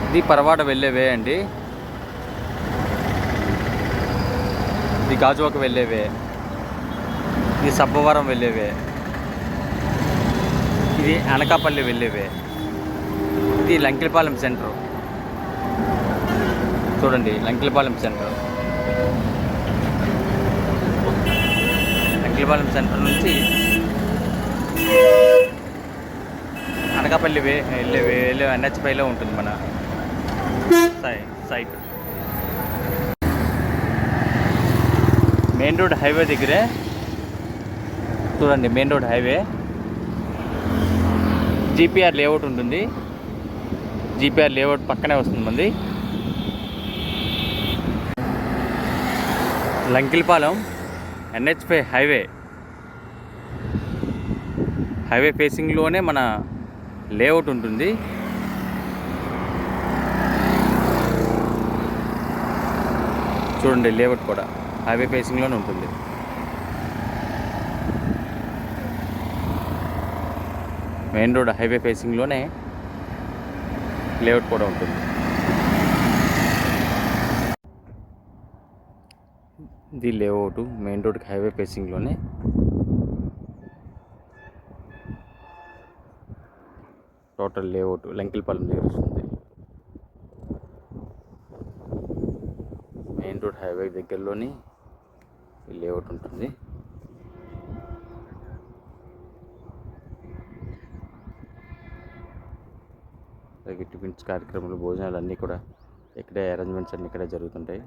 ఇది పరవాడ వెళ్ళేవే అండి. ఇది గాజువాక వెళ్ళేవే, ఇది సబ్బవరం వెళ్ళేవే, ఇది అనకాపల్లి వెళ్ళేవే, ఇది లంకిలపాలెం సెంటర్. చూడండి, లంకిలపాలెం సెంటర్. లంకిలపాలెం సెంటర్ నుంచి అనకాపల్లి వెళ్ళే NH5లో ఉంటుంది మన సైట్. మెయిన్ రోడ్ హైవే దగ్గరే చూడండి, main road highway GPR layout ఉంటుంది. GPR లేఅవుట్ పక్కనే వస్తుంది మంది. లంకిలపాలెం NH5 హైవే ఫేసింగ్లోనే మన లేఅవుట్ ఉంటుంది. చూడండి, లేఅవుట్ కూడా హైవే ఫేసింగ్లోనే ఉంటుంది. మెయిన్ రోడ్ హైవే ఫేసింగ్లోనే లేఅవుట్ కూడా ఉంటుంది. ఇది లేఅవుట్ మెయిన్ రోడ్కి హైవే ఫేసింగ్లోనే. టోటల్ లేఅవుట్ లంకిలపాలెం దగ్గర వస్తుంది. మెయిన్ రోడ్ హైవే దగ్గరలోని ఈ లేఅవుట్ ఉంటుంది. టిఫిన్స్ కార్యక్రమాలు, భోజనాలు అన్నీ కూడా ఇక్కడే, అరేంజ్మెంట్స్ అన్నీ ఇక్కడే జరుగుతుంటాయి.